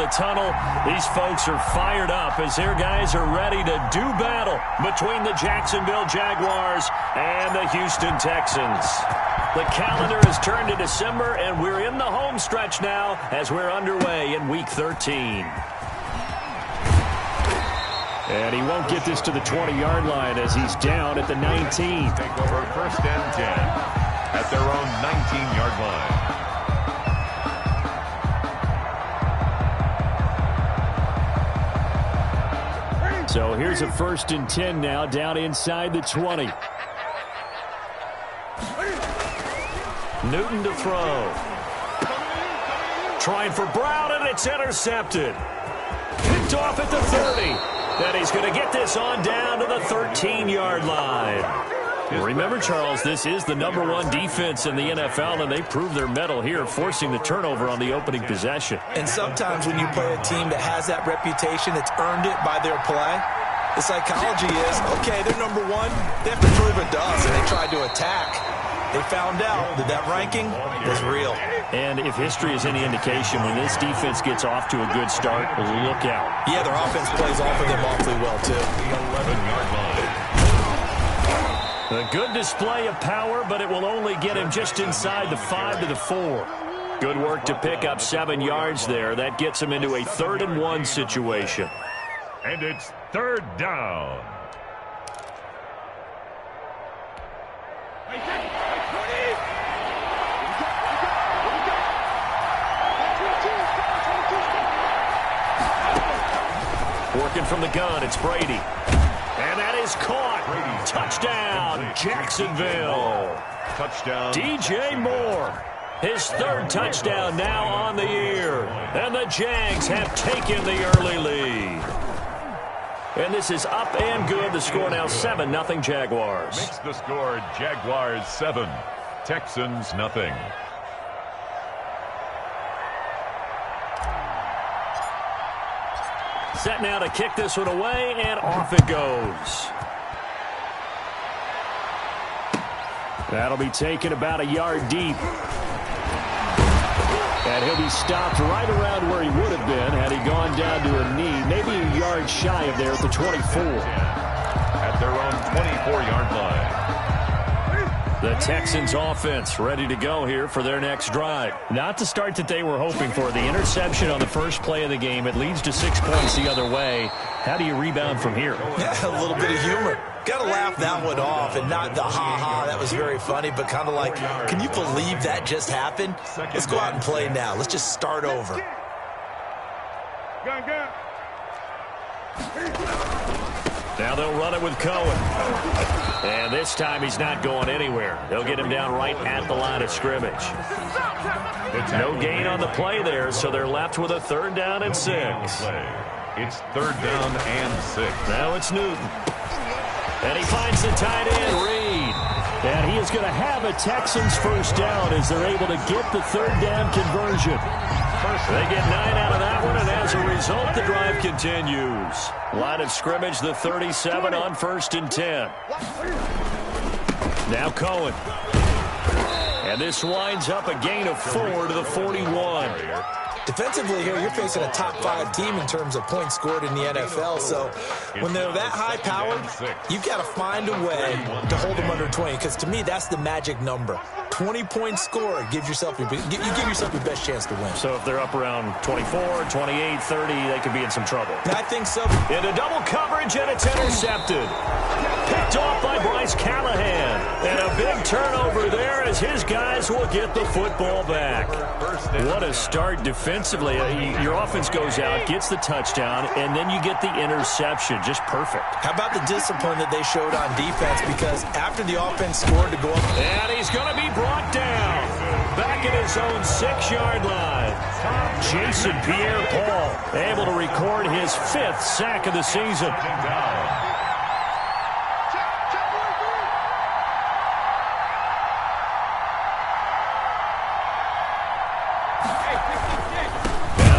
the tunnel. These folks are fired up as their guys are ready to do battle between the Jacksonville Jaguars and the Houston Texans. The calendar has turned to December, and we're in the home stretch now as we're underway in Week 13. And he won't get this to the 20-yard line as he's down at the 19. Take over 1st and 10 at their own 19-yard line. So here's a 1st and 10 now, down inside the 20. Newton to throw. Trying for Brown, and it's intercepted. Picked off at the 30. Then he's going to get this on down to the 13-yard line. Remember, Charles, this is the #1 defense in the NFL, and they proved their mettle here, forcing the turnover on the opening possession. And sometimes when you play a team that has that reputation, it's earned it by their play. The psychology is, okay, they're #1. They have to prove it to us, and they tried to attack. They found out that that ranking was real. And if history is any indication, when this defense gets off to a good start, look out. Yeah, their offense plays off of them awfully well, too. The 11-yard line. A good display of power, but it will only get him just inside the 5 to the 4. Good work to pick up 7 yards there. That gets him into a 3rd and 1 situation. And it's 3rd down. Working from the gun, it's Brady. And that is caught. Brady. Touchdown, Jacksonville. Touchdown. DJ Moore. His 3rd touchdown now on the year. And the Jags have taken the early lead. And this is up and good. The score now 7-0 Jaguars. Makes the score Jaguars 7, Texans nothing. Set now to kick this one away, and off it goes. That'll be taken about a yard deep. And he'll be stopped right around where he would have been had he gone down to a knee, maybe a yard shy of there at the 24. At their own 24-yard line. The Texans offense ready to go here for their next drive. Not the start that they were hoping for. The interception on the first play of the game. It leads to 6 points the other way. How do you rebound from here? Yeah, a little bit of humor. Got to laugh that one off and not the ha-ha. That was very funny, but kind of like, can you believe that just happened? Let's go out and play now. Let's just start over. Now they'll run it with Cohen. And this time he's not going anywhere. They'll get him down right at the line of scrimmage. No gain on the play there, so they're left with a 3rd down and 6. It's 3rd down and 6. Now it's Newton. And he finds the tight end, Reed. And he is going to have a Texans 1st down as they're able to get the 3rd down conversion. They get 9 out of that one, and as a result, the drive continues. Line of scrimmage, the 37 on 1st and 10. Now Cohen. And this winds up a gain of 4 to the 41. Defensively here, you're facing a top 5 team in terms of points scored in the NFL. So when they're that high powered, you've got to find a way to hold them under 20. Because to me, that's the magic number. 20 points scored, you give yourself your best chance to win. So if they're up around 24, 28, 30, they could be in some trouble. I think so. Into double coverage, and it's intercepted. Picked off by Bryce Callahan. And a big turnover there as his guys will get the football back. What a start defensively. Your offense goes out, gets the touchdown, and then you get the interception. Just perfect. How about the discipline that they showed on defense? Because after the offense scored to go up. And he's going to be brought down. Back at his own 6-yard line. Jason Pierre-Paul able to record his 5th sack of the season.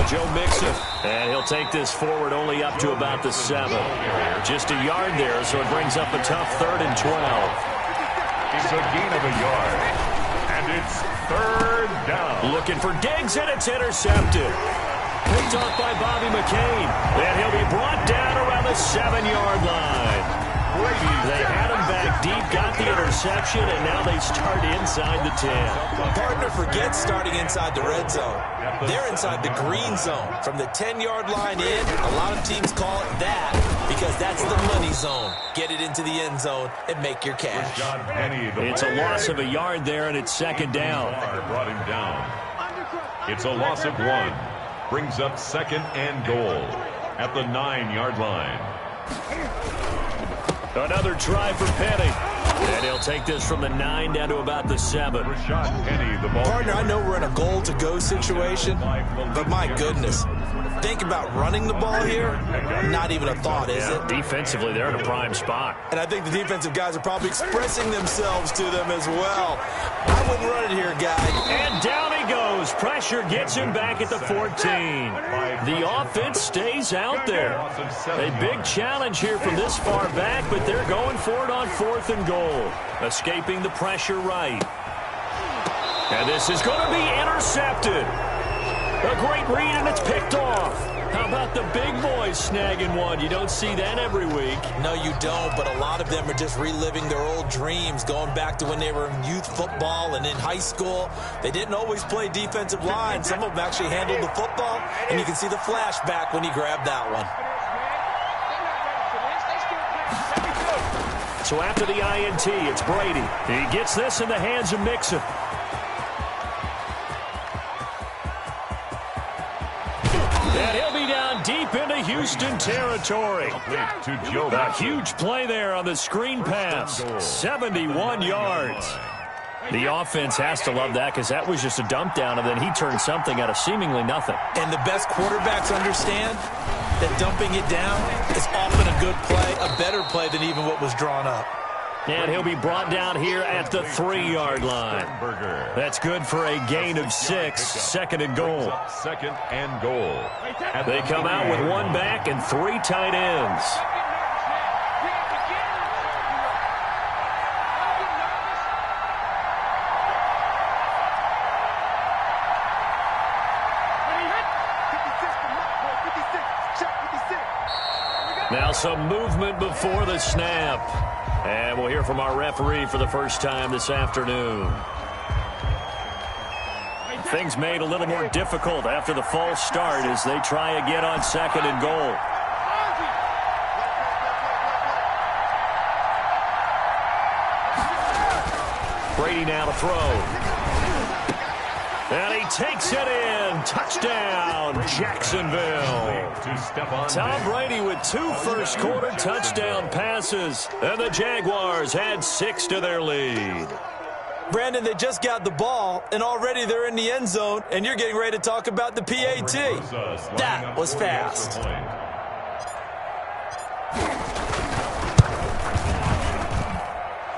Joe Mixon, and he'll take this forward only up to about the 7. Just a yard there, so it brings up a tough 3rd and 12. It's a gain of a yard, and it's 3rd down. Looking for Diggs, and it's intercepted. Picked off by Bobby McCain. And he'll be brought down around the 7-yard line. They had him back deep, got the interception, and now they start inside the 10. Partner forgets starting inside the red zone. They're inside the green zone. From the 10-yard line in, a lot of teams call it that because that's the money zone. Get it into the end zone and make your cash. It's a loss of a yard there, and it's second down. Brought him down. It's a loss of 1. Brings up second and goal at the 9-yard line. Another try for Penny. And he'll take this from the 9 down to about the 7. Penny, the ball. Partner, I know we're in a goal-to-go situation, but my goodness. Think about running the ball here. Not even a thought, is it? Defensively, they're in a prime spot. And I think the defensive guys are probably expressing themselves to them as well. I wouldn't run it here, guy. And down he goes. Pressure gets him back at the 14. The offense stays out there. A big challenge here from this far back, but they're going for it on 4th and goal. Escaping the pressure right. And this is going to be intercepted. A great read, and it's picked off. How about the big boys snagging one? You don't see that every week. No, you don't, but a lot of them are just reliving their old dreams, going back to when they were in youth football and in high school. They didn't always play defensive line. Some of them actually handled the football, and you can see the flashback when he grabbed that one. So after the INT, it's Brady. He gets this in the hands of Mixon. And he'll be down deep into Houston territory. A huge play there on the screen pass. 71 yards. The offense has to love that because that was just a dump down, and then he turned something out of seemingly nothing. And the best quarterbacks understand that dumping it down is often a good play, a better play than even what was drawn up. And he'll be brought down here at the 3-yard line. That's good for a gain of 6. 2nd and goal. Second and goal. They come out with 1 back and 3 tight ends. Now some movement before the snap. And we'll hear from our referee for the first time this afternoon. Things made a little more difficult after the false start as they try again on 2nd and goal. Brady now to throw. And he takes it in. Touchdown, Jacksonville. Tom Brady with 2 first-quarter touchdown passes. And the Jaguars had 6 to their lead. Brandon, they just got the ball, and already they're in the end zone, and you're getting ready to talk about the PAT. That was fast.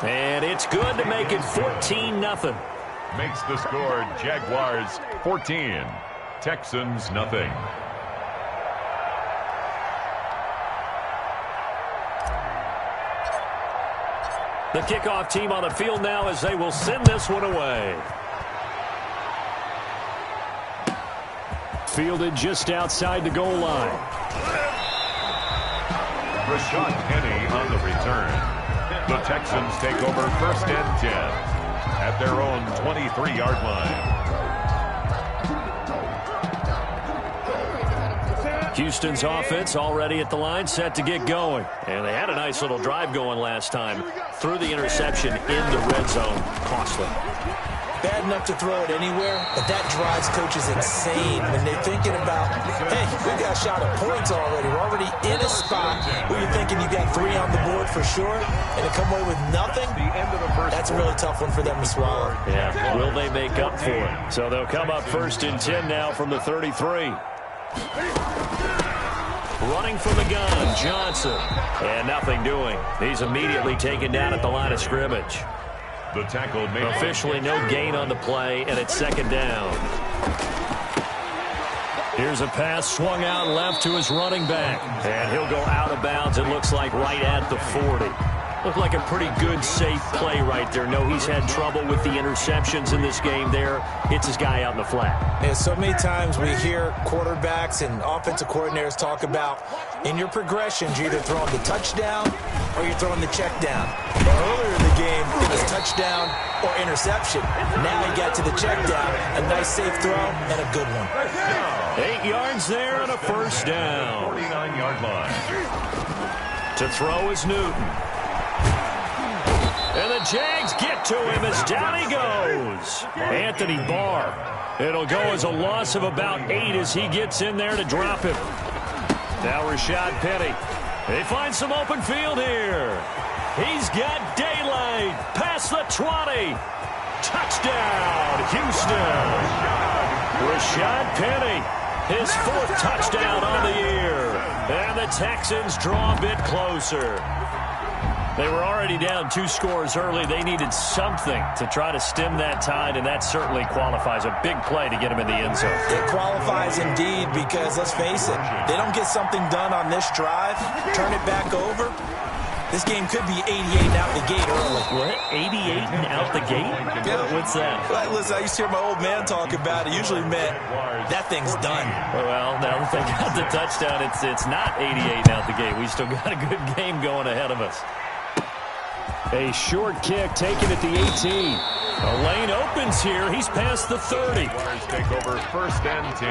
And it's good to make it 14-0. Makes the score Jaguars 14, Texans nothing. The kickoff team on the field now as they will send this one away. Fielded just outside the goal line. Rashad Penny on the return. The Texans take over 1st and 10 at their own 23-yard line. Houston's offense already at the line, set to get going. And they had a nice little drive going last time. Threw the interception in the red zone. Costly. Bad enough to throw it anywhere, but that drives coaches insane when they're thinking about, hey, we got a shot at points already. We're already in a spot where you're thinking you got 3 on the board for sure, and to come away with nothing, that's a really tough one for them to swallow. Yeah, will they make up for it? So they'll come up 1st and 10 now from the 33. Running from the gun, Johnson. And nothing doing. He's immediately taken down at the line of scrimmage. The tackle made. Officially no gain on the play, and it's 2nd down. Here's a pass swung out left to his running back. And he'll go out of bounds, it looks like, right at the 40. Looked like a pretty good, safe play right there. No, he's had trouble with the interceptions in this game there. Hits his guy out in the flat. And so many times we hear quarterbacks and offensive coordinators talk about in your progressions, you're either throwing the touchdown or you're throwing the check down. Earlier in the game, it was touchdown or interception. Now he got to the check down. A nice safe throw and a good one. 8 yards there on a first down. 49-yard line. To throw is Newton. And the Jags get to him as down he goes. Anthony Barr. It'll go as a loss of about 8 as he gets in there to drop him. Now Rashad Penny. They find some open field here. He's got daylight. Past the 20. Touchdown, Houston. Rashad Penny. His 4th touchdown on the year. And the Texans draw a bit closer. They were already down 2 scores early. They needed something to try to stem that tide, and that certainly qualifies. A big play to get him in the end zone. It qualifies indeed because, let's face it, they don't get something done on this drive, turn it back over. This game could be 88 and out the gate early. What? 88 and out the gate? Yeah. What's that? Well, listen, I used to hear my old man talk about it. Usually meant that thing's done. Well, now that they got the touchdown, it's not 88 and out the gate. We still got a good game going ahead of us. A short kick taken at the 18. A lane opens here. He's past the 30. Jaguars take over 1st and 10.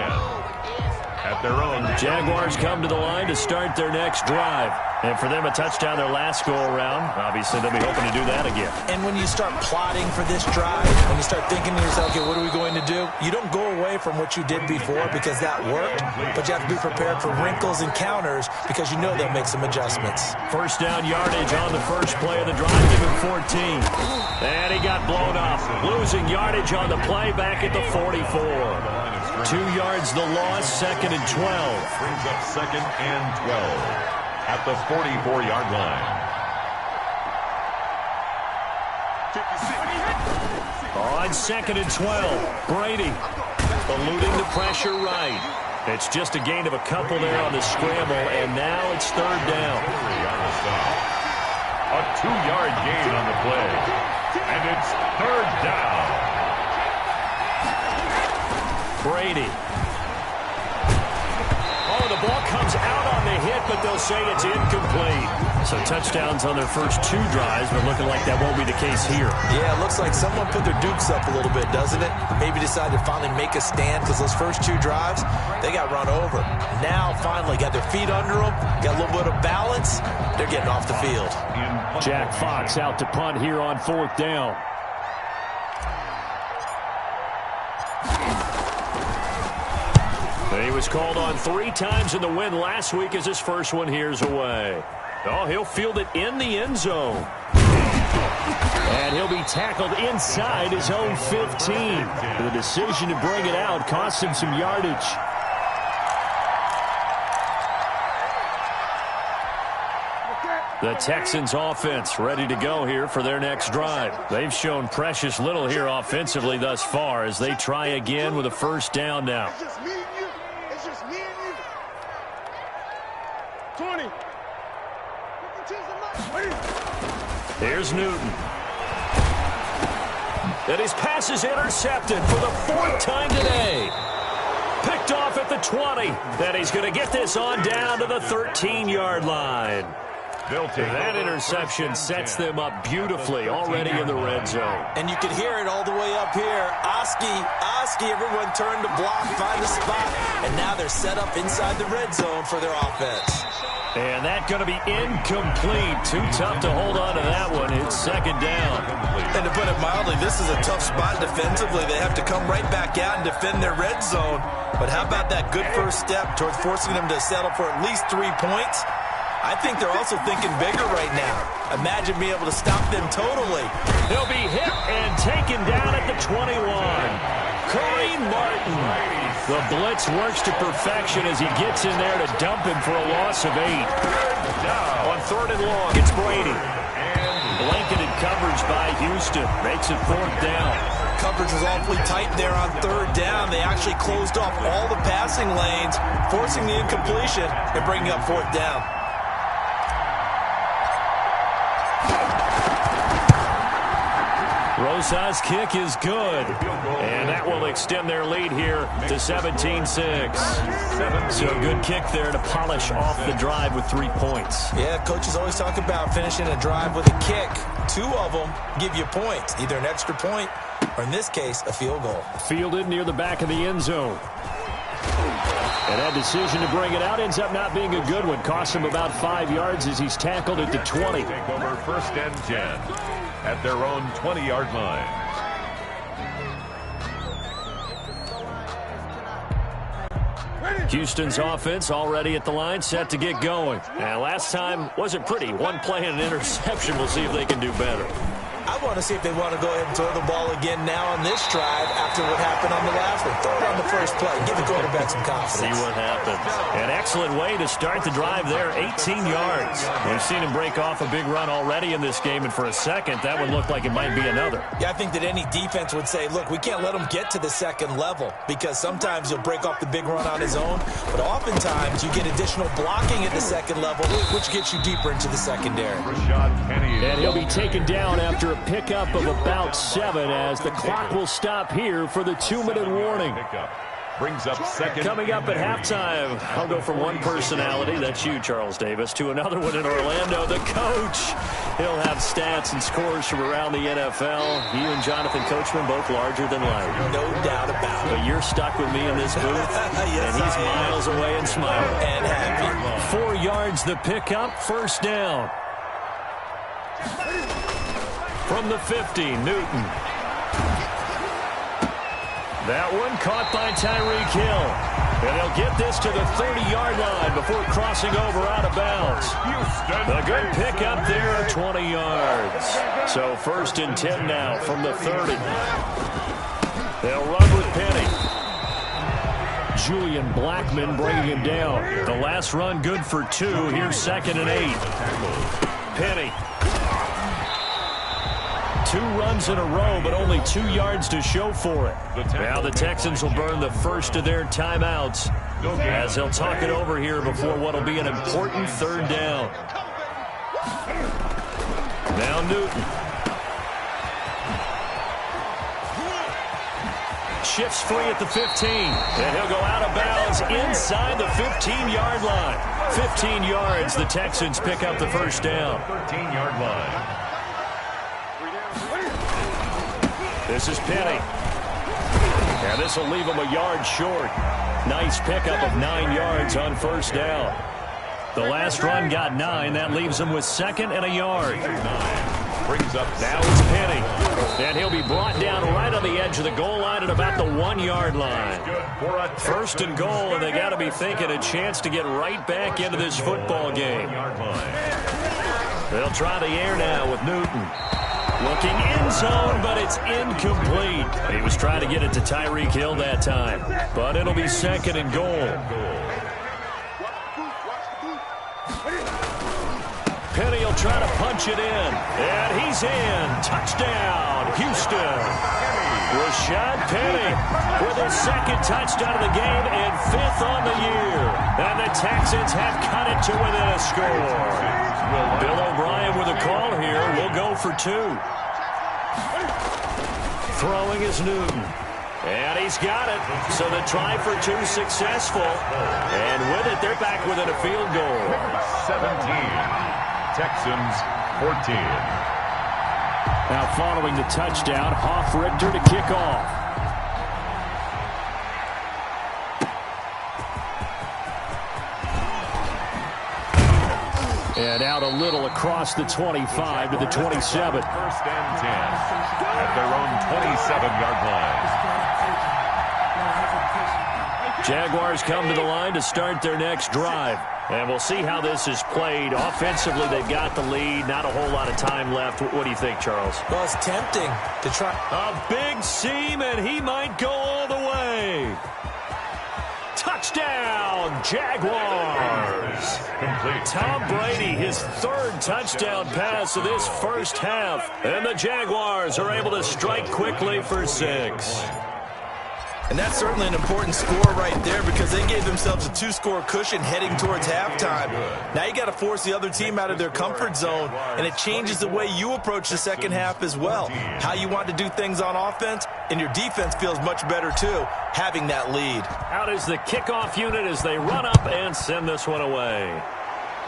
At their own. Jaguars come to the line to start their next drive. And for them, a touchdown their last go-around. Obviously, they'll be hoping to do that again. And when you start plotting for this drive, when you start thinking to yourself, okay, what are we going to do? You don't go away from what you did before because that worked, but you have to be prepared for wrinkles and counters because you know they'll make some adjustments. First down yardage on the first play of the drive. Give him 14. And he got blown up. Losing yardage on the play back at the 44. 2 yards the loss, 2nd and 12. Brings up 2nd and 12 at the 44-yard line. On 2nd and 12, Brady eluding the pressure right. It's just a gain of a couple there on the scramble, and now it's 3rd down. A 2-yard gain on the play, and it's 3rd down. Brady. Oh, the ball comes out on the hit, but they'll say it's incomplete. So touchdowns on their first 2 drives, but looking like that won't be the case here. Yeah, it looks like someone put their dukes up a little bit, doesn't it? Maybe decided to finally make a stand because those first 2 drives, they got run over. Now, finally, got their feet under them, got a little bit of balance. They're getting off the field. Jack Fox out to punt here on 4th down. He was called on 3 times in the win last week as his first one here's away. Oh, he'll field it in the end zone. And he'll be tackled inside his own 15. The decision to bring it out cost him some yardage. The Texans offense ready to go here for their next drive. They've shown precious little here offensively thus far as they try again with a first down now. It's just me and you. It's just me and you. 20. Here's Newton. And his pass is intercepted for the 4th time today. Picked off at the 20. Then he's going to get this on down to the 13-yard line. That interception sets them up beautifully already in the red zone. And you can hear it all the way up here. Oski, everyone turned to block, find the spot, and now they're set up inside the red zone for their offense. And that's going to be incomplete. Too tough to hold on to that one. It's 2nd down. And to put it mildly, this is a tough spot defensively. They have to come right back out and defend their red zone. But how about that good first step towards forcing them to settle for at least 3 points? I think they're also thinking bigger right now. Imagine being able to stop them totally. He'll be hit and taken down at the 21. Kareem Martin. The blitz works to perfection as he gets in there to dump him for a loss of 8. On 3rd and long, it's Brady. Blanketed coverage by Houston. Makes it 4th down. Coverage was awfully tight there on 3rd down. They actually closed off all the passing lanes, forcing the incompletion and bringing up 4th down. Rosa's kick is good. And that will extend their lead here to 17-6. So a good kick there to polish off the drive with 3 points. Yeah, coaches always talk about finishing a drive with a kick. 2 of them give you points, either an extra point or, in this case, a field goal. Fielded near the back of the end zone. And that decision to bring it out ends up not being a good one. Costs him about 5 yards as he's tackled at the 20. Take over 1st and 10 at their own 20-yard line. Houston's offense already at the line, set to get going. Now, last time wasn't pretty. 1 play and an interception. We'll see if they can do better. I want to see if they want to go ahead and throw the ball again now on this drive after what happened on the last one. Throw it on the first play. Give the quarterback some confidence. See what happens. An excellent way to start the drive there, 18 yards. We've seen him break off a big run already in this game, and for a second, that would look like it might be another. Yeah, I think that any defense would say, look, we can't let him get to the second level because sometimes he'll break off the big run on his own, but oftentimes you get additional blocking at the second level, which gets you deeper into the secondary. And he'll be taken down after a pickup of about 7 as the clock will stop here for the 2-minute warning. Brings up second. Coming up at halftime, I'll go from one personality, that's you, Charles Davis, to another one in Orlando, the coach. He'll have stats and scores from around the NFL. You and Jonathan Coachman both larger than life. No doubt about it. But you're stuck with me in this booth, yes, and he's miles away and smiling. And happy. 4 yards the pickup, 1st down. From the 50, Newton. That one caught by Tyreek Hill. And he'll get this to the 30-yard line before crossing over out of bounds. A good pickup there, 20 yards. So 1st and 10 now from the 30. They'll run with Penny. Julian Blackman bringing him down. The last run good for 2. Here's 2nd and 8. Penny. 2 runs in a row, but only 2 yards to show for it. Now the Texans will burn the first of their timeouts as they'll talk it over here before what will be an important 3rd down. Now Newton. Shifts free at the 15, and he'll go out of bounds inside the 15-yard line. 15 yards, the Texans pick up the 1st down. 13-yard line. This is Penny. And this will leave him a yard short. Nice pickup of 9 yards on 1st down. The last run got 9. That leaves him with 2nd and a yard. Brings up now it's Penny. And he'll be brought down right on the edge of the goal line at about the 1-yard line. 1st and goal, and they got to be thinking a chance to get right back into this football game. They'll try the air now with Newton. Looking in zone, but it's incomplete. He was trying to get it to Tyreek Hill that time. But it'll be 2nd and goal. Penny will try to punch it in. And he's in. Touchdown, Houston. Rashad Penny with his 2nd touchdown of the game and 5th on the year. And the Texans have cut it to within a score. Bill O'Brien with a call here. We'll go for 2. Throwing is Newton. And he's got it. So the try for 2 successful. And with it, they're back within a field goal. 17. Texans 14. Now following the touchdown, Hoff-Richter to kick off. And out a little across the 25 to the 27. 1st and 10 at their own 27-yard line. Jaguars come to the line to start their next drive. And we'll see how this is played. Offensively, they've got the lead. Not a whole lot of time left. What do you think, Charles? Well, it's tempting to try. A big seam, and he might go all the way. Touchdown, Jaguars. Complete. Tom Brady, his 3rd touchdown pass of this 1st half. And the Jaguars are able to strike quickly for 6. And that's certainly an important score right there because they gave themselves a 2-score cushion heading towards halftime. Now you got to force the other team out of their comfort zone, and it changes the way you approach the second half as well. How you want to do things on offense, and your defense feels much better too, having that lead. Out is the kickoff unit as they run up and send this one away.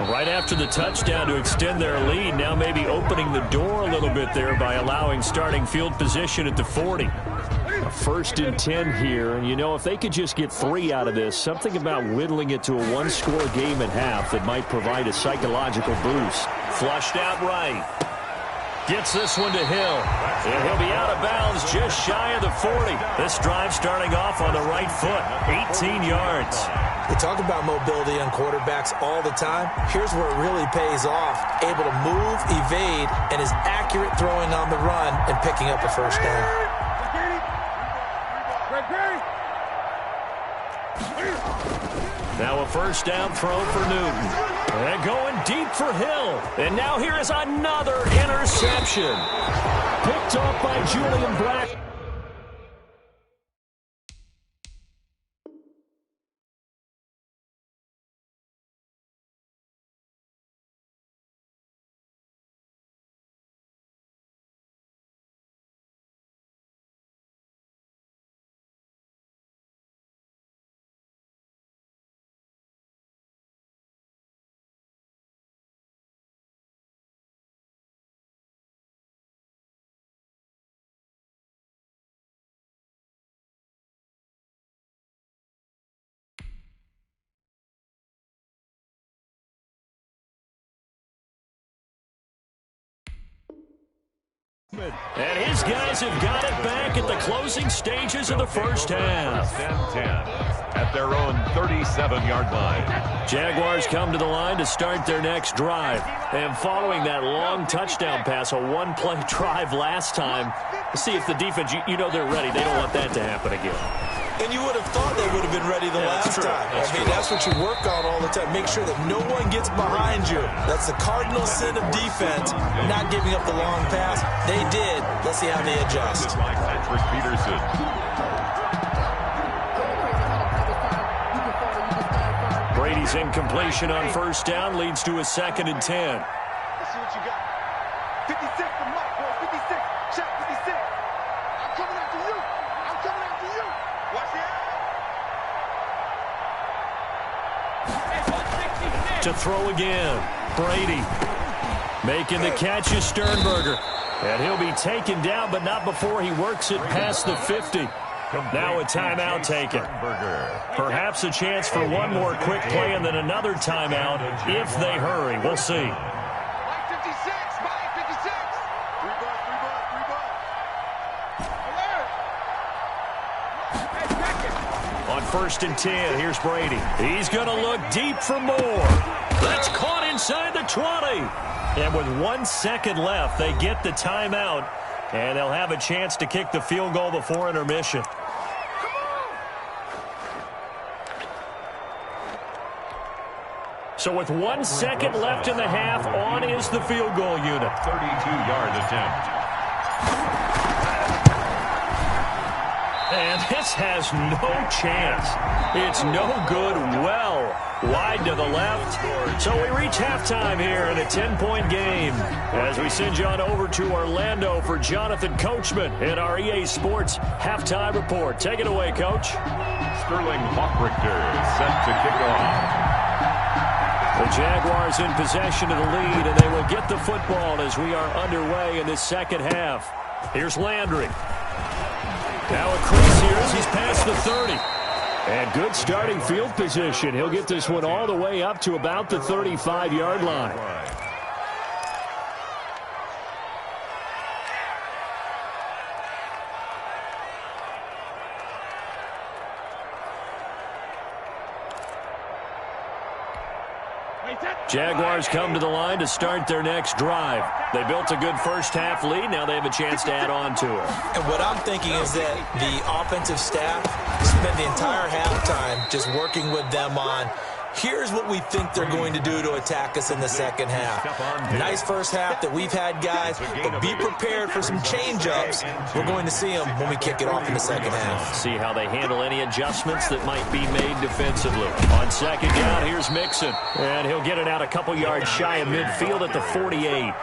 Right after the touchdown to extend their lead, now maybe opening the door a little bit there by allowing starting field position at the 40. A 1st and 10 here, and you know, if they could just get 3 out of this, something about whittling it to a 1-score game at half that might provide a psychological boost. Flushed out right. Gets this one to Hill. And he'll be out of bounds just shy of the 40. This drive starting off on the right foot. 18 yards. We talk about mobility on quarterbacks all the time. Here's where it really pays off. Able to move, evade, and is accurate throwing on the run and picking up a first down. Now a first down throw for Newton. And going deep for Hill. And now here is another interception. Picked off by Julian Black. And his guys have got it back at the closing stages of the first half. 10 at their own 37-yard line. Jaguars come to the line to start their next drive. And following that long touchdown pass, a 1-play drive last time, see if the defense, you know they're ready. They don't want that to happen again. And you would have thought they would have been ready the last time. That's what you work on all the time. Make sure that no one gets behind you. That's the cardinal sin of defense, not giving up the long pass. They did. Let's see how they adjust. Patrick Peterson. Brady's incompletion on first down leads to a 2nd and 10. Let's see what you got. 56 for Mike, boy. 56. Shot 56. I'm coming after you. I'm coming after you. Watch the To throw again. Brady making the catch is Sternberger. And he'll be taken down, but not before he works it past the 50. Now a timeout taken. Perhaps a chance for one more quick play and then another timeout if they hurry. We'll see. Mike 56. Mike 56. Three ball. On 1st and 10, here's Brady. He's going to look deep for more. That's caught inside the 20. And with 1 second left, they get the timeout, and they'll have a chance to kick the field goal before intermission. So with 1 second left in the half, on is the field goal unit. 32-yard attempt. And this has no chance. It's no good. Well wide to the left. So we reach halftime here in a 10-point game as we send you on over to Orlando for Jonathan Coachman in our EA Sports halftime report. Take it away, Coach. Sterling Hawkrichter set to kick off. The Jaguars in possession of the lead, and they will get the football as we are underway in this second half. Here's Landry. Now a crease here as he's past the 30. And good starting field position. He'll get this one all the way up to about the 35-yard line. Jaguars come to the line to start their next drive. They built a good first half lead. Now they have a chance to add on to it. And what I'm thinking is that the offensive staff spent the entire halftime just working with them on Here's what we think they're going to do to attack us in the second half. Nice first half that we've had, guys, but be prepared for some change-ups. We're going to see them when we kick it off in the second half. See how they handle any adjustments that might be made defensively. On second down, here's Mixon, and he'll get it out a couple yards shy of midfield at the 48.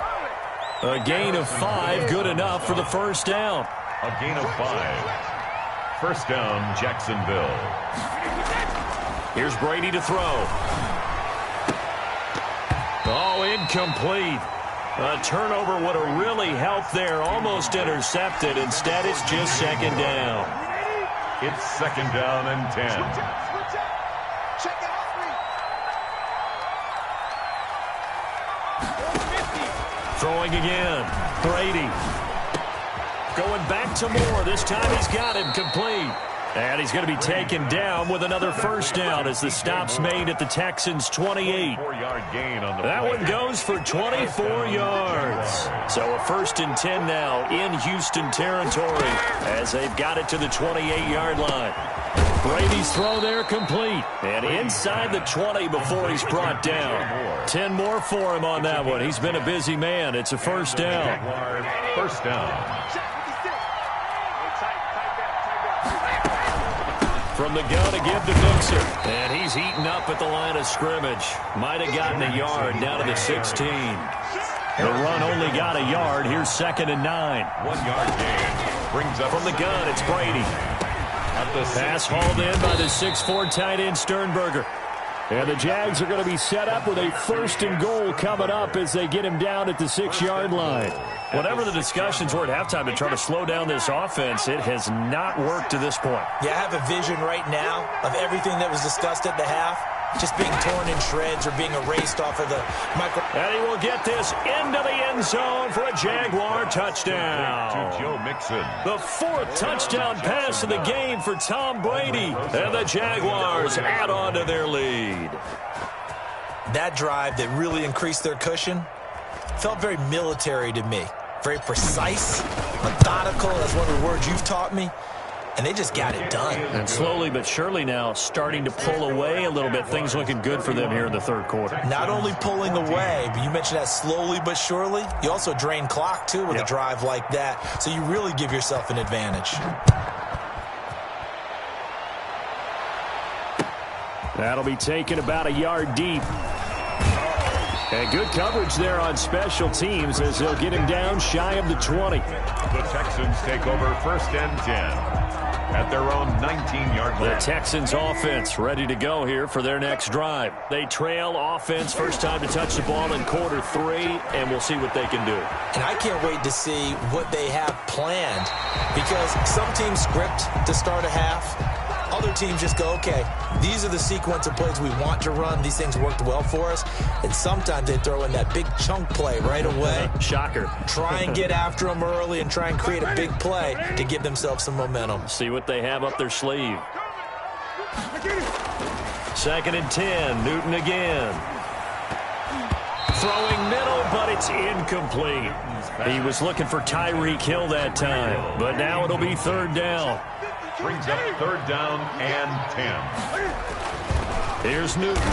A gain of 5, good enough for the first down. A gain of 5. First down, Jacksonville. Here's Brady to throw. Oh, incomplete. A turnover would have really helped there. Almost intercepted. Instead, it's just second down. It's second down and 10. Check out. Throwing again. Brady. Going back to Moore. This time he's got him complete. And he's going to be taken down with another first down as the stop's made at the Texans' 28. That one goes for 24 yards. So a 1st and 10 now in Houston territory as they've got it to the 28-yard line. Brady's throw there complete. And inside the 20 before he's brought down. 10 more for him on that one. He's been a busy man. It's a first down. First down. From the gun to give to Mixon. And he's eaten up at the line of scrimmage. Might have gotten a yard down to the 16. The run only got a yard. Here's 2nd and 9. 1 yard gain. Brings up from the gun, it's Brady. Pass hauled in by the 6'4" tight end Sternberger. And the Jags are going to be set up with a 1st and goal coming up as they get him down at the 6-yard line. Whatever the discussions were at halftime to try to slow down this offense, it has not worked to this point. Yeah, I have a vision right now of everything that was discussed at the half just being torn in shreds or being erased off of the micro. And he will get this into the end zone for a Jaguar touchdown. To Joe Mixon. The 4th touchdown pass of the game for Tom Brady. And the Jaguars add on to their lead. That drive that really increased their cushion felt very military to me. Very precise, methodical. That's one of the words you've taught me. And they just got it done. And slowly but surely now starting to pull away a little bit. Things looking good for them here in the 3rd quarter. Not only pulling away, but you mentioned that slowly but surely. You also drain clock, too, with a drive like that. So you really give yourself an advantage. That'll be taken about a yard deep. And good coverage there on special teams as they'll get him down shy of the 20. The Texans take over 1st and 10. At their own 19-yard line. The Texans offense ready to go here for their next drive. They trail offense first time to touch the ball in quarter 3, and we'll see what they can do. And I can't wait to see what they have planned because some teams script to start a half. Other teams just go, okay, these are the sequence of plays we want to run. These things worked well for us. And sometimes they throw in that big chunk play right away. Shocker. Try and get after them early and try and create a big play to give themselves some momentum. See what they have up their sleeve. 2nd and 10. Newton again. Throwing middle, but it's incomplete. He was looking for Tyreek Hill that time. But now it'll be 3rd down. Brings up 3rd down and 10. Here's Newton.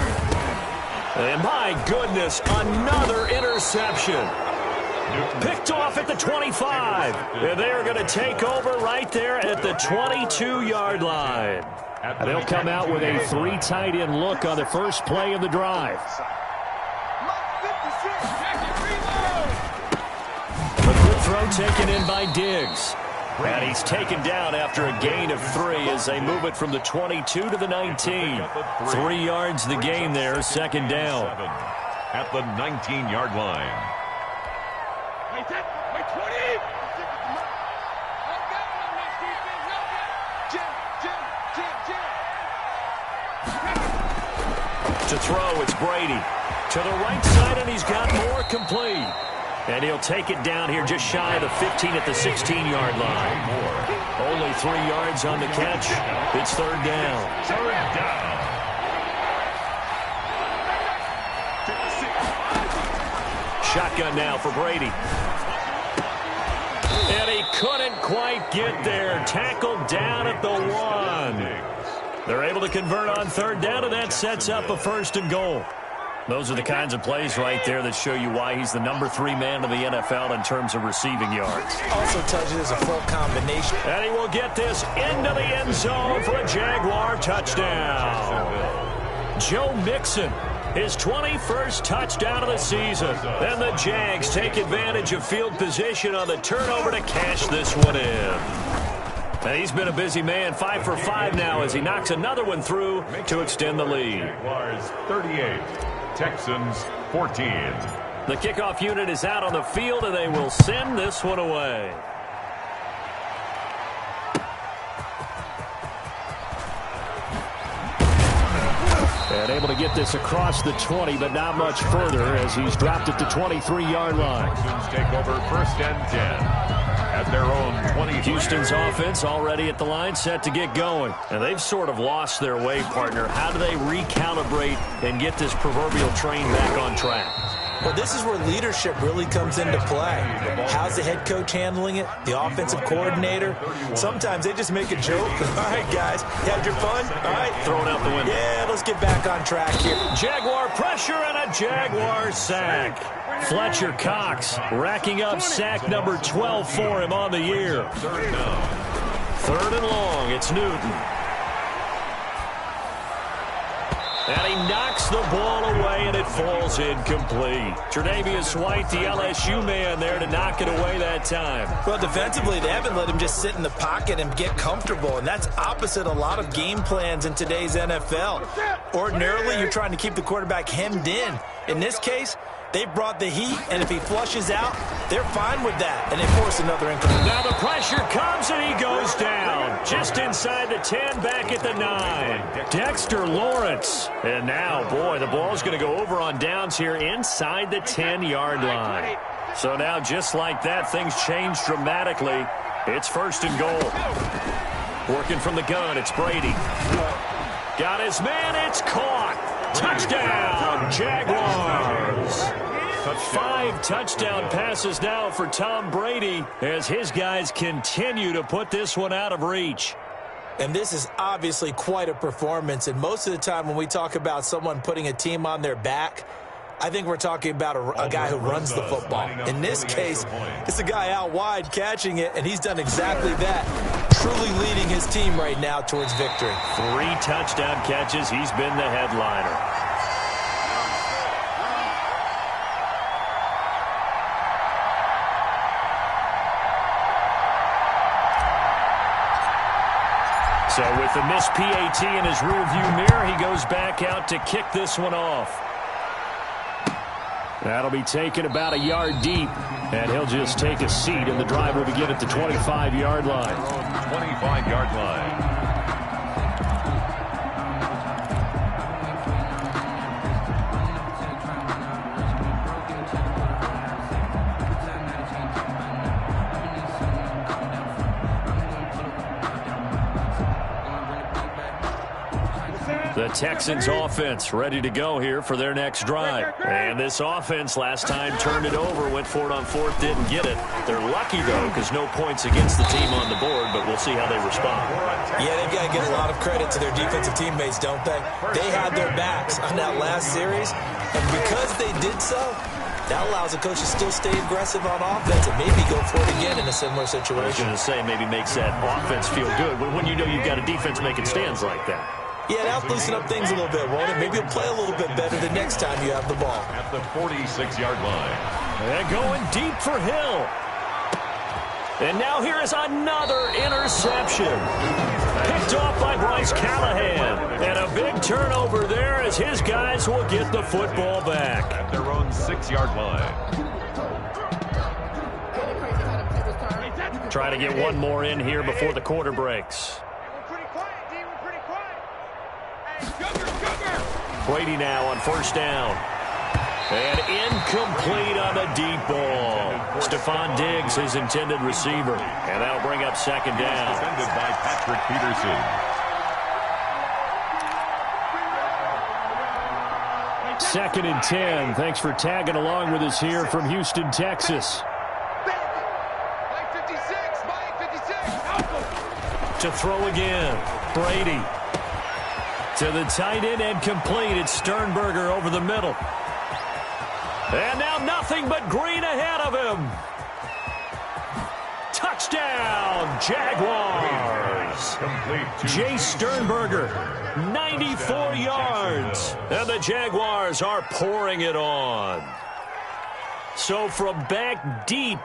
And my goodness, another interception. Picked off at the 25. And they are going to take over right there at the 22-yard line. And they'll come out with a 3 tight end look on the first play of the drive. A good throw taken in by Diggs. And he's taken down after a gain of 3 as they move it from the 22 to the 19. 3 yards the gain there, 2nd down. At the 19-yard line. To throw, it's Brady. To the right side, and he's got more complete. And he'll take it down here just shy of the 15 at the 16-yard line. Only 3 yards on the catch. It's 3rd down. 3rd down. Shotgun now for Brady. And he couldn't quite get there. Tackled down at the 1. They're able to convert on third down, and that sets up a 1st and goal. Those are the kinds of plays right there that show you why he's the number 3 man in the NFL in terms of receiving yards. Also tells you there's a full combination. And he will get this into the end zone for a Jaguar touchdown. Joe Mixon, his 21st touchdown of the season. And the Jags take advantage of field position on the turnover to cash this one in. And he's been a busy man, 5 for 5 now as he knocks another one through to extend the lead. Jaguars 38, Texans 14. The kickoff unit is out on the field, and they will send this one away. And able to get this across the 20, but not much further as he's dropped it to 23-yard line. Texans take over 1st and 10. At their own 20. Houston's offense already at the line, set to get going. And they've sort of lost their way, partner. How do they recalibrate and get this proverbial train back on track? Well, this is where leadership really comes into play. How's the head coach handling it? The offensive coordinator? Sometimes they just make a joke. All right, guys, you had your fun? All right. Throw it out the window. Yeah, let's get back on track here. Jaguar pressure and a Jaguar sack. Fletcher Cox racking up sack number 12 for him on the year. 3rd and long. It's Newton. And he knocks the ball away, and it falls incomplete. Tre'Davious White, the LSU man there to knock it away that time. Well, defensively, they haven't let him just sit in the pocket and get comfortable, and that's opposite a lot of game plans in today's NFL. Ordinarily, you're trying to keep the quarterback hemmed in. In this case, they brought the heat, and if he flushes out, they're fine with that, and they force another increment. Now the pressure comes, and he goes down. Just inside the 10, back at the 9. Dexter Lawrence. And now, boy, the ball's going to go over on downs here inside the 10-yard line. So now, just like that, things change dramatically. It's 1st and goal. Working from the gun, it's Brady. Got his man, it's caught. Touchdown, Jaguars. 5 touchdown passes now for Tom Brady as his guys continue to put this one out of reach. And this is obviously quite a performance. And most of the time when we talk about someone putting a team on their back, I think we're talking about a guy who runs the football. In this case, it's a guy out wide catching it, and he's done exactly that. Truly leading his team right now towards victory. 3 touchdown catches. He's been the headliner. So with the missed PAT in his rearview mirror, he goes back out to kick this one off. That'll be taken about a yard deep, and he'll just take a seat, and the drive will begin at the 25-yard line. 25-yard line. The Texans offense ready to go here for their next drive. And this offense last time turned it over, went for it on 4th, didn't get it. They're lucky, though, because no points against the team on the board, but we'll see how they respond. Yeah, they've got to give a lot of credit to their defensive teammates, don't they? They had their backs on that last series, and because they did so, that allows the coach to still stay aggressive on offense and maybe go for it again in a similar situation. I was going to say maybe makes that offense feel good, but when you know you've got a defense making stands like that. Yeah, that'll loosen up things a little bit, won't it? Maybe you'll play a little bit better the next time you have the ball. At the 46-yard line. And going deep for Hill. And now here is another interception. Picked off by Bryce Callahan. And a big turnover there as his guys will get the football back. At their own 6-yard line. Try to get one more in here before the quarter breaks. Brady now on 1st down. And incomplete on the deep ball. Stephon Diggs, his intended receiver. And that'll bring up 2nd down. Defended by Patrick Peterson. 2nd and 10. Thanks for tagging along with us here from Houston, Texas. To throw again. Brady. To the tight end and complete. It's Sternberger over the middle. And now nothing but green ahead of him. Touchdown, Jaguars. Jay Sternberger, 94 yards. And the Jaguars are pouring it on. So from back deep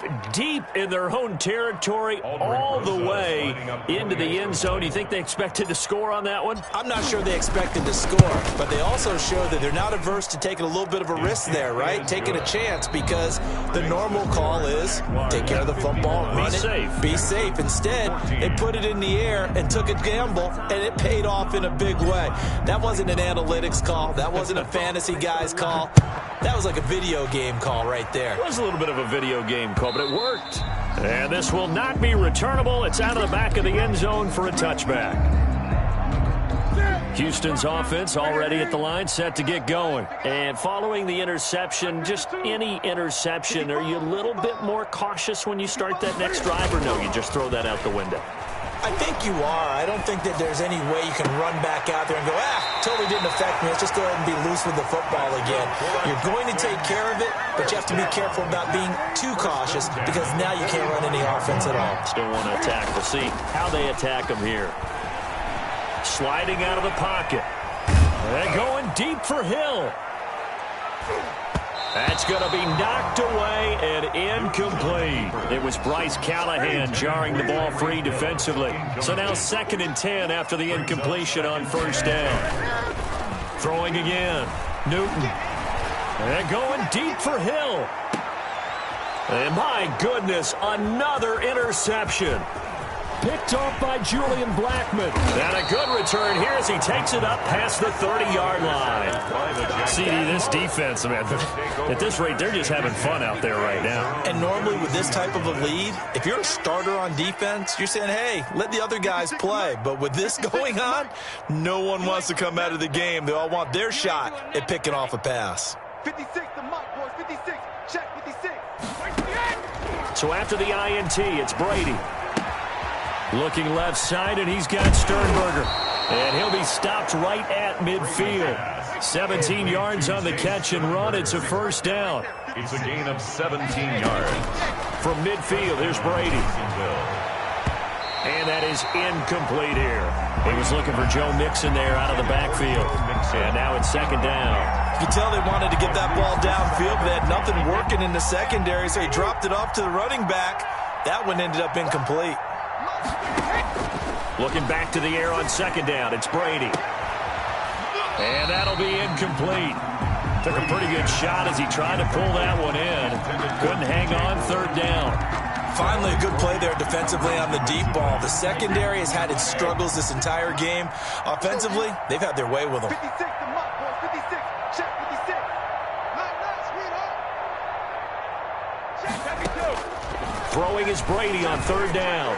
in their own territory, all the way into the end zone, you think they expected to score on that one? I'm not sure they expected to score, but they also show that they're not averse to taking a little bit of a risk there, right? Taking a chance, because the normal call is take care of the football, run it, be safe. Instead, they put it in the air and took a gamble, and it paid off in a big way. That wasn't an analytics call. That wasn't a fantasy guy's call. That was like a video game call right there. It was a little bit of a video game call, but it worked. And this will not be returnable. It's out of the back of the end zone for a touchback. Houston's offense already at the line, set to get going. And following the interception, just any interception, are you a little bit more cautious when you start that next drive, or no, you just throw that out the window? I think you are. I don't think that there's any way you can run back out there and go, totally didn't affect me. Let's just go ahead and be loose with the football again. You're going to take care of it, but you have to be careful about being too cautious, because now you can't run any offense at all. Still want to attack. We'll see how they attack them here. Sliding out of the pocket. And going deep for Hill. That's going to be knocked away and incomplete. It was Bryce Callahan jarring the ball free defensively. So now 2nd and 10 after the incompletion on first down. Throwing again. Newton. And going deep for Hill. And my goodness, another interception. Picked off by Julian Blackmon. And a good return here as he takes it up past the 30-yard line. CD, this defense, man, at this rate, they're just having fun out there right now. And normally with this type of a lead, if you're a starter on defense, you're saying, hey, let the other guys play. But with this going on, no one wants to come out of the game. They all want their shot at picking off a pass. 56, the mark, boys. 56. Check 56. So after the INT, it's Brady. Looking left side, and he's got Sternberger. And he'll be stopped right at midfield. 17 yards on the catch and run. It's a first down. It's a gain of 17 yards. From midfield, here's Brady. And that is incomplete here. He was looking for Joe Mixon there out of the backfield. And now it's 2nd down. You can tell they wanted to get that ball downfield, but they had nothing working in the secondary, so he dropped it off to the running back. That one ended up incomplete. Looking back to the air on 2nd down. It's Brady. And that'll be incomplete. Took a pretty good shot as he tried to pull that one in. Couldn't hang on 3rd down. Finally, a good play there defensively on the deep ball. The secondary has had its struggles this entire game. Offensively, they've had their way with them. 56, the mark, boys. 56. Check 56. Nice, sweetheart. Check 72. Throwing is Brady on 3rd down.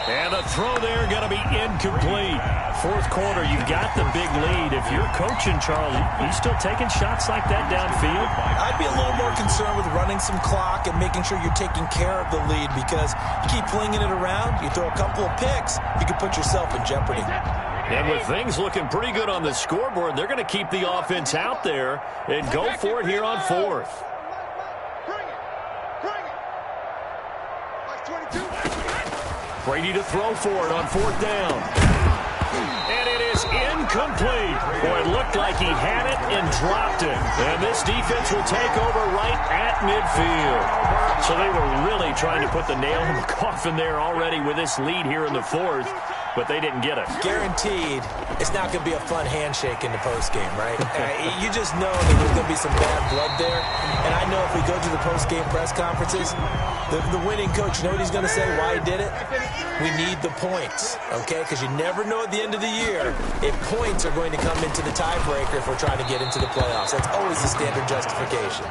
And the throw there going to be incomplete. 4th quarter, you've got the big lead. If you're coaching, Charles, you still taking shots like that downfield? I'd be a little more concerned with running some clock and making sure you're taking care of the lead, because you keep flinging it around, you throw a couple of picks, you can put yourself in jeopardy. And with things looking pretty good on the scoreboard, they're going to keep the offense out there and go for it here on 4th. Bring it. Bring it. Like 22. Brady to throw for it on 4th down. And it is incomplete. Boy, it looked like he had it and dropped it. And this defense will take over right at midfield. So they were really trying to put the nail in the coffin there already with this lead here in the 4th, but they didn't get it. Guaranteed, it's not going to be a fun handshake in the postgame, right? You just know that there's going to be some bad blood there. And I know if we go to the postgame press conferences, the winning coach, you know what he's going to say, why he did it? We need the points, okay? Because you never know at the end of the year if points are going to come into the tiebreaker if we're trying to get into the playoffs. That's always the standard justification.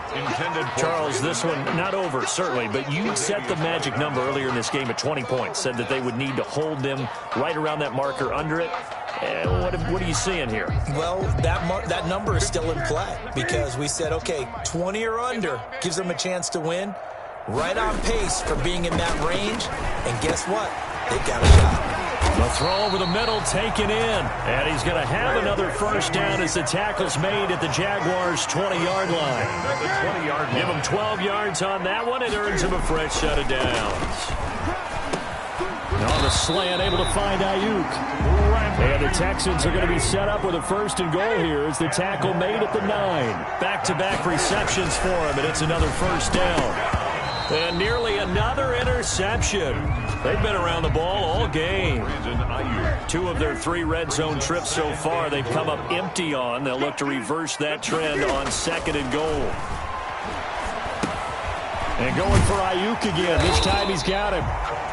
Charles, this one not over, certainly, but you set the magic number earlier in this game at 20 points, said that they would need to hold them right around that marker under it. What are you seeing here? Well, that number is still in play, because we said, okay, 20 or under gives them a chance to win. Right on pace for being in that range, and guess what? They've got a shot. The throw over the middle taken in. And he's going to have another first down as the tackle's made at the Jaguars' 20-yard line. Give him 12 yards on that one. It earns him a fresh set of downs. On the slant, able to find Ayuk. And the Texans are going to be set up with a first and goal here as the tackle made at the 9. Back-to-back receptions for him, and it's another first down. And nearly another interception. They've been around the ball all game. 2 of their 3 red zone trips so far they've come up empty on. They'll look to reverse that trend on 2nd and goal. And going for Ayuk again. This time he's got him.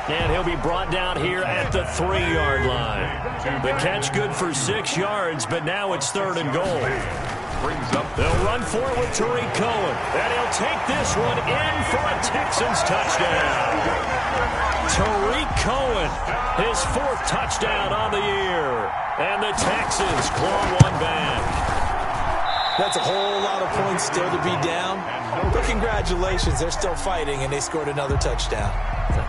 And he'll be brought down here at the 3-yard line. The catch good for 6 yards, but now it's 3rd and goal. They'll run for it with Tariq Cohen. And he'll take this one in for a Texans touchdown. Tariq Cohen, his 4th touchdown on the year. And the Texans claw one back. That's a whole lot of points still to be down. But congratulations, they're still fighting, and they scored another touchdown.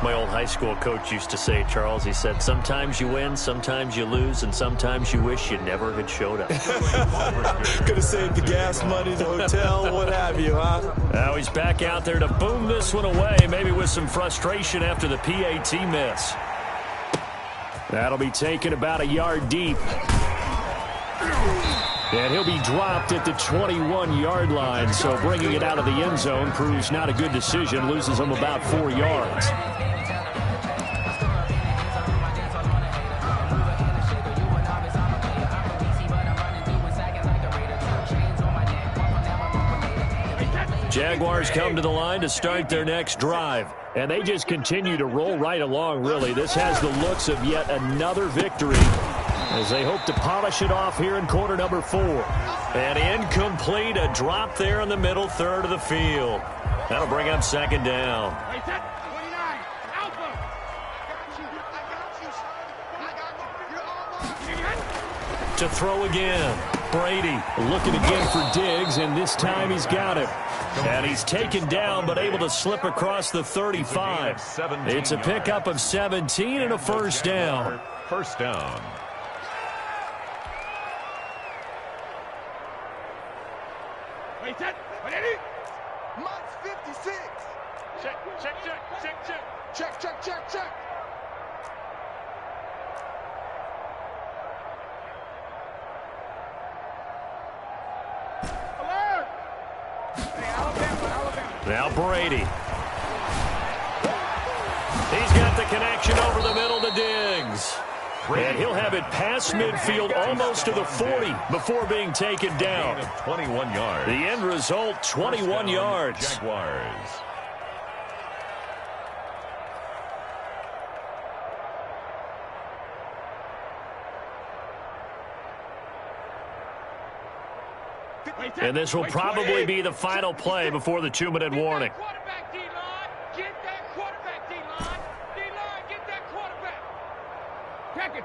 My old high school coach used to say, Charles, he said, sometimes you win, sometimes you lose, and sometimes you wish you never had showed up. Could have saved the gas money, the hotel, what have you, huh? Now he's back out there to boom this one away, maybe with some frustration after the PAT miss. That'll be taken about a yard deep. And he'll be dropped at the 21-yard line, so bringing it out of the end zone proves not a good decision, loses him about 4 yards. Jaguars come to the line to start their next drive, and they just continue to roll right along, really. This has the looks of yet another victory, as they hope to polish it off here in quarter number 4. And incomplete, a drop there in the middle third of the field. That'll bring up 2nd down. To throw again. Brady looking again for Diggs, and this time he's got him. And he's taken down, but able to slip across the 35. It's a pickup of 17 and a first down. First down. Mike's 56. Check. Alert! Hey, Alabama. Now Brady. He's got the connection over the middle to Diggs. And he'll have it past midfield almost to the 40 before being taken down. 21 yards. The end result, 21 yards. Jaguars. And this will probably be the final play before the 2-minute warning. Quarterback, D-line. Get that quarterback, D-line. D-line, get that quarterback. Check it.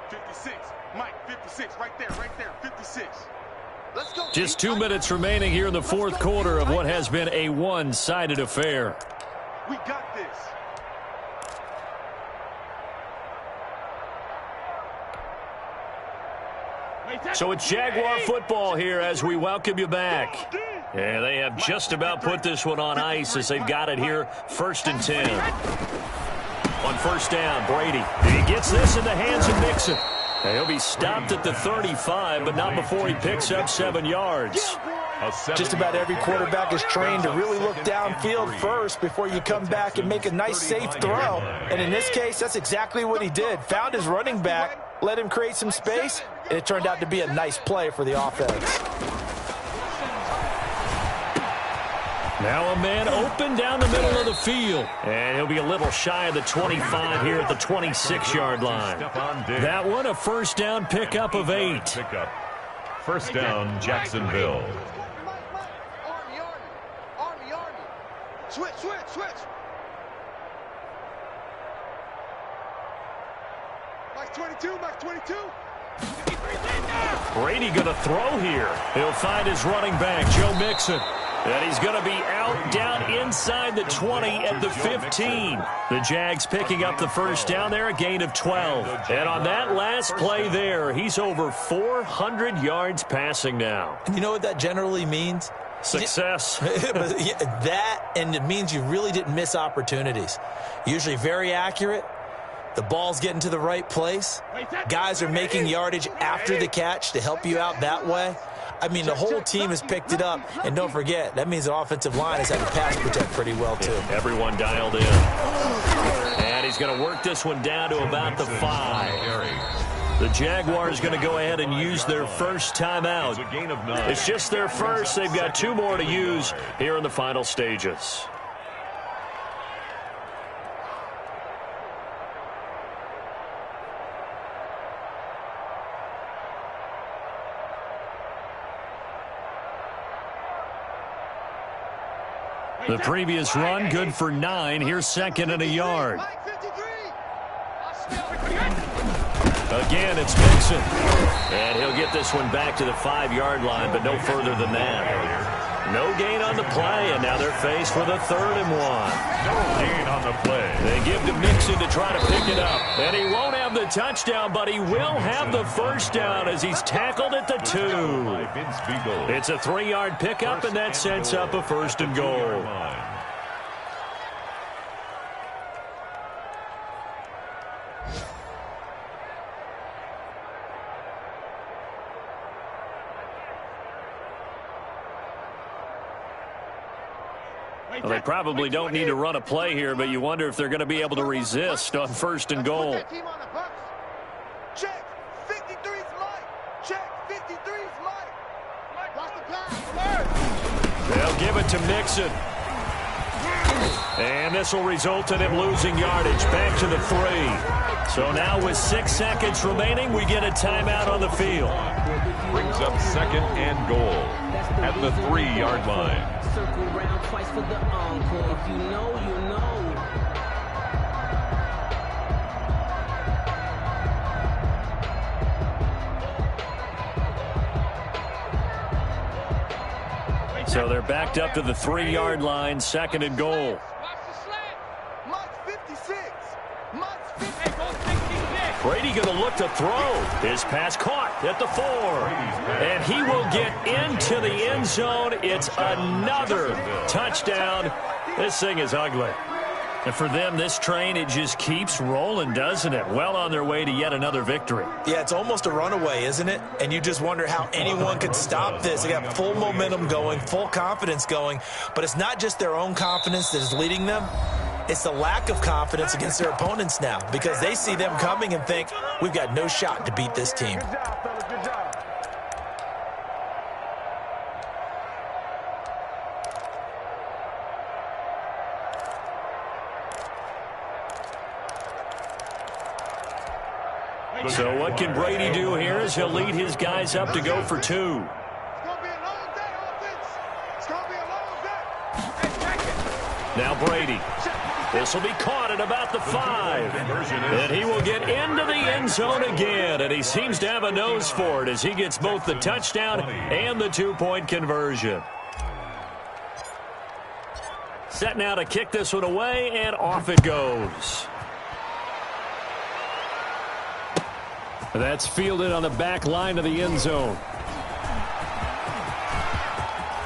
56. Mike, 56. Right there. 56. Let's go. Just 2 minutes remaining here in the 4th quarter of what has been a one-sided affair. We got this. So it's Jaguar football here as we welcome you back. And they have just about put this one on ice as they've got it here, 1st and 10. On first down, Brady. He gets this in the hands of Mixon. And he'll be stopped at the 35, but not before he picks up 7 yards. Just about every quarterback is trained to really look downfield first before you come back and make a nice, safe throw. And in this case, that's exactly what he did. Found his running back, let him create some space, and it turned out to be a nice play for the offense. Now a man open down the middle of the field. And he'll be a little shy of the 25 here at the 26-yard line. That one, a first down pickup of 8. First down, Jacksonville. Army. Switch. Mike's 22. Brady going to throw here. He'll find his running back, Joe Mixon. And he's going to be out down inside the 20 at the 15. The Jags picking up the first down there, a gain of 12. And on that last play there, he's over 400 yards passing now. And you know what that generally means? Success. That, and it means you really didn't miss opportunities. Usually very accurate. The ball's getting to the right place. Guys are making yardage after the catch to help you out that way. I mean, the whole team has picked it up. And don't forget, that means the offensive line has had to pass protect pretty well, too. Everyone dialed in. And he's going to work this one down to about the 5. The Jaguars going to go ahead and use their first timeout. It's just their first. They've got 2 more to use here in the final stages. The previous run, good for 9. Here's second and a yard. Again, it's Mixon. And he'll get this one back to the 5-yard line, but no further than that. No gain on the play, and now they're faced with a 3rd and 1. No gain on the play. They give to Mixon to try to pick it up. And he won't have the touchdown, but he will have the first down as he's tackled at the 2. It's a 3-yard pickup, and that sets up a 1st and goal. Well, they probably don't need to run a play here, but you wonder if they're going to be able to resist on 1st and goal. Check. 53's Mike. Check. 53's Mike. Watch the pass. They'll give it to Mixon. And this will result in him losing yardage back to the 3. So now with 6 seconds remaining, we get a timeout on the field. Brings up 2nd and goal at the 3-yard line. Circle round twice for the encore. If you know, you know. So they're backed up to the 3-yard line, 2nd and goal. Brady going to look to throw. His pass caught at the 4. And he will get into the end zone. It's another touchdown. This thing is ugly. And for them, this train, it just keeps rolling, doesn't it? Well on their way to yet another victory. Yeah, it's almost a runaway, isn't it? And you just wonder how anyone could stop this. They got full momentum going, full confidence going. But it's not just their own confidence that is leading them. It's the lack of confidence against their opponents now because they see them coming and think, we've got no shot to beat this team. So what can Brady do here as he'll lead his guys up to go for 2. Now Brady. This will be caught at about the 5. And he will get into the end zone again. And he seems to have a nose for it as he gets both the touchdown and the 2-point conversion. Set now to kick this one away, and off it goes. That's fielded on the back line of the end zone.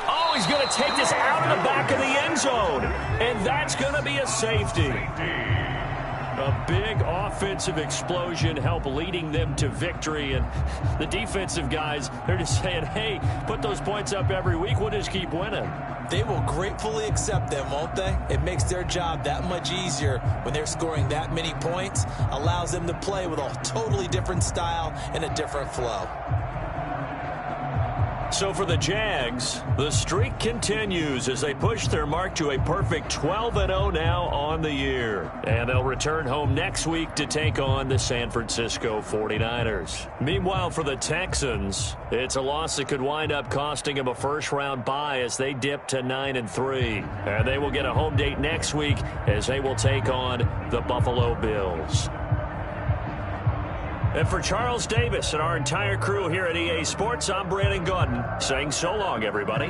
Oh, he's going to take this out of the back of the end zone. And that's going to be a safety. A big offensive explosion help leading them to victory. And the defensive guys, they're just saying, hey, put those points up every week. We'll just keep winning. They will gratefully accept them, won't they? It makes their job that much easier when they're scoring that many points. Allows them to play with a totally different style and a different flow. So for the Jags, the streak continues as they push their mark to a perfect 12-0 now on the year. And they'll return home next week to take on the San Francisco 49ers. Meanwhile, for the Texans, it's a loss that could wind up costing them a first-round bye as they dip to 9-3. And they will get a home date next week as they will take on the Buffalo Bills. And for Charles Davis and our entire crew here at EA Sports, I'm Brandon Gaudin saying so long, everybody.